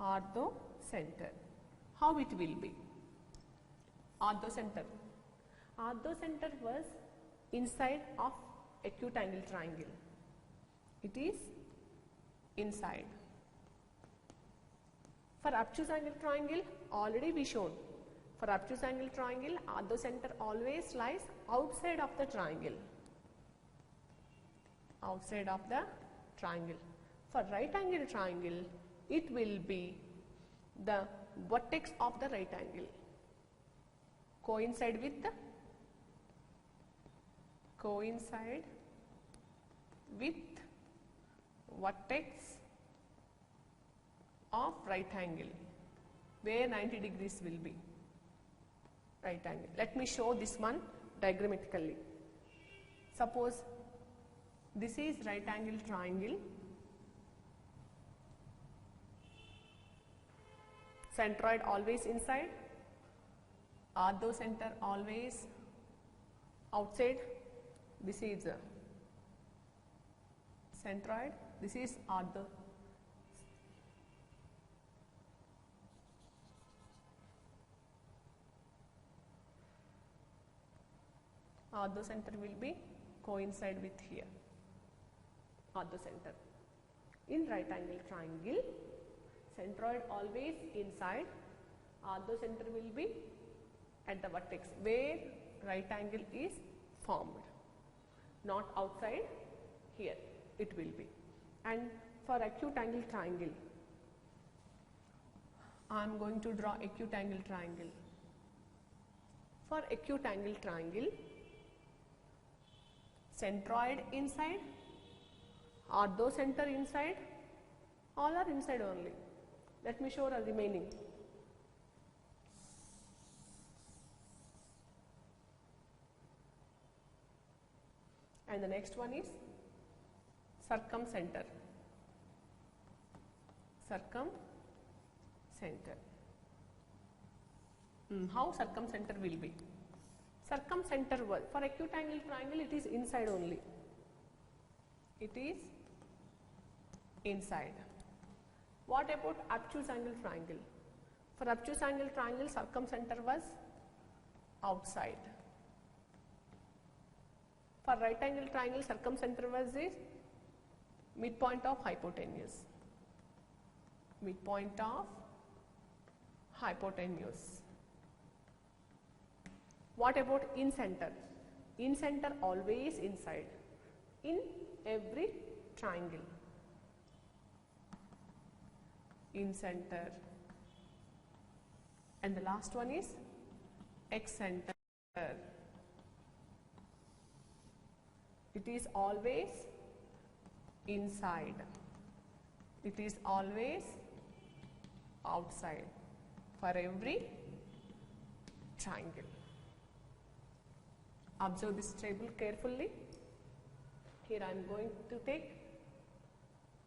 A: Orthocenter. How it will be? Orthocenter. Orthocenter was inside of acute angle triangle. It is inside. For obtuse angle triangle, already we shown. For obtuse angle triangle, orthocenter always lies outside of the triangle. Outside of the triangle. For right angle triangle, it will be the vertex of the right angle. Coincide with vertex of right angle, where 90 degrees will be. Right angle. Let me show this one diagrammatically. Suppose this is right angle triangle. Centroid always inside. orthocenter always outside. This is centroid, this is orthocenter will be coincide with here, orthocenter. In right angle triangle, centroid always inside, orthocenter will be at the vertex where right angle is formed, not outside here it will be. And for acute angle triangle, I am going to draw acute angle triangle. For acute angle triangle, centroid inside, orthocenter inside, all are inside only. Let me show the remaining. And the next one is circumcenter. Circumcenter. How circumcenter will be? Circumcenter was, for acute angle triangle it is inside only. It is inside. What about obtuse angle triangle? For obtuse angle triangle, circumcenter was outside. For right angle triangle, circumcenter was the midpoint of hypotenuse. Midpoint of hypotenuse. What about in center? In center always inside, in every triangle. In center. And the last one is excenter. It is always inside. It is always outside for every triangle. Observe this table carefully. Here I am going to take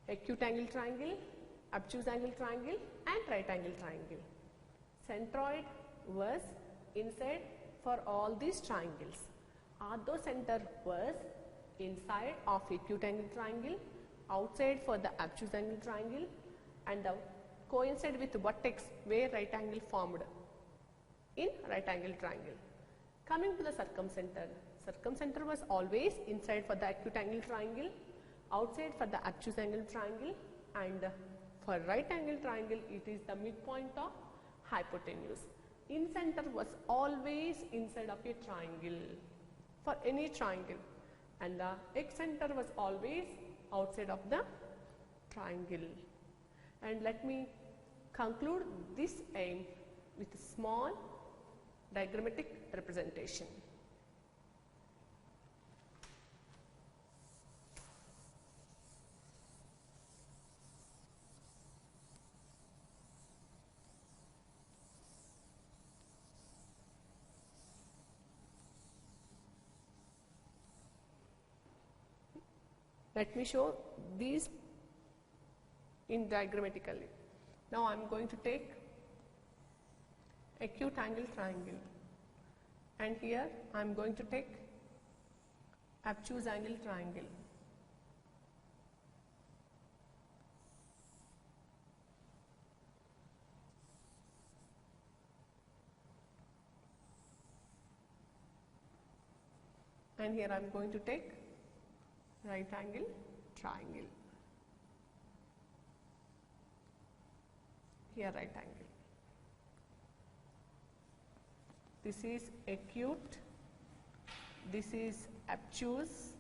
A: acute angle triangle, obtuse angle triangle and right angle triangle. Centroid was inside for all these triangles. Orthocenter was inside of acute angle triangle, outside for the obtuse angle triangle, and the coincide with vertex where right angle formed in right angle triangle. Coming to the circumcenter, circumcenter was always inside for the acute angle triangle, outside for the obtuse angle triangle, and for right angle triangle it is the midpoint of hypotenuse. In center was always inside of a triangle for any triangle, and the excenter was always outside of the triangle. And let me conclude this aim with a small diagrammatic representation. Let me show these in diagrammatically. Now I am going to take acute angle triangle, and here I am going to take obtuse angle triangle. And here I am going to take right angle triangle. Here right angle. This is acute, this is obtuse,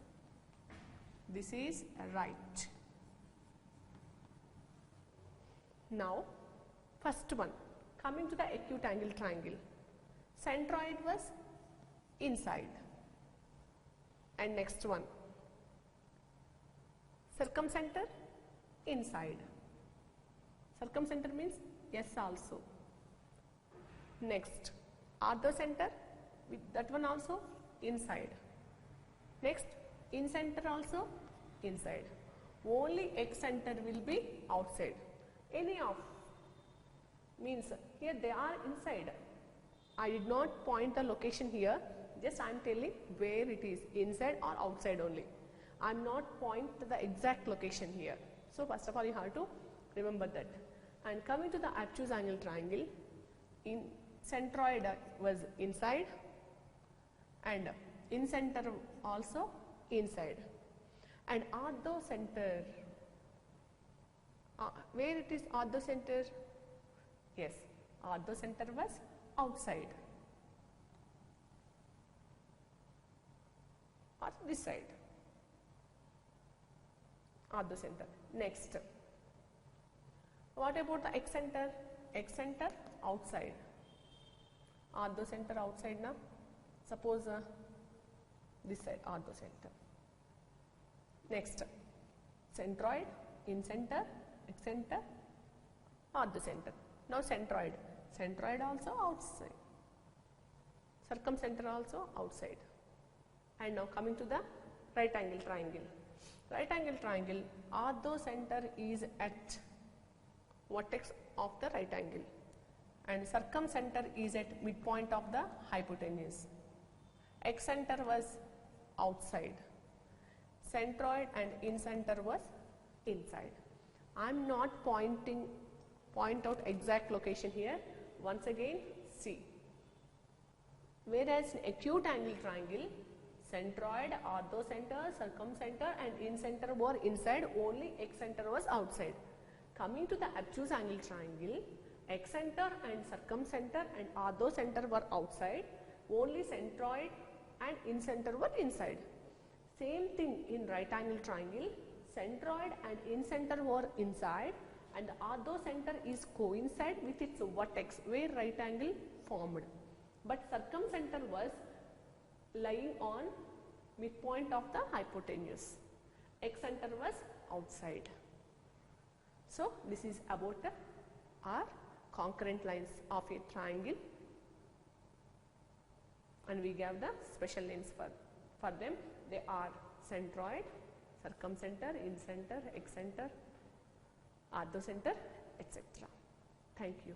A: this is right. Now, first one, coming to the acute angle triangle, centroid was inside, and next one, circumcenter inside. Circumcenter means yes also. Next, orthocenter with that one also inside. Next, in center also inside. Only excenter will be outside. Any of means here they are inside. I did not point the location here, just I am telling where it is, inside or outside only. I am not pointing the exact location here. So first of all you have to remember that. And coming to the obtuse angle triangle, in centroid was inside and in center also inside, and orthocenter, where it is orthocenter? Yes, orthocenter was outside or this side, orthocenter. Next, what about the excenter? Excenter outside, orthocenter outside now. Suppose this side orthocenter. Next, centroid, in center, excenter, orthocenter. Now centroid, centroid also outside, circumcenter also outside. And now coming to the right angle triangle. Right angle triangle, orthocenter is at vertex of the right angle and circumcenter is at midpoint of the hypotenuse. Excenter was outside, centroid and incenter was inside. I am not point out exact location here. Once again see, whereas in acute angle triangle, centroid, orthocenter, circumcenter and incenter were inside, only excenter was outside. Coming to the obtuse angle triangle, excenter and circumcenter and orthocenter were outside, only centroid and incenter were inside. Same thing in right angle triangle, centroid and incenter were inside and the orthocenter is coincide with its vertex where right angle formed, but circumcenter was lying on midpoint of the hypotenuse. Excenter was outside. So this is about our concurrent lines of a triangle, and we gave the special names for them. They are centroid, circumcenter, incenter, excenter, orthocenter, etc. Thank you.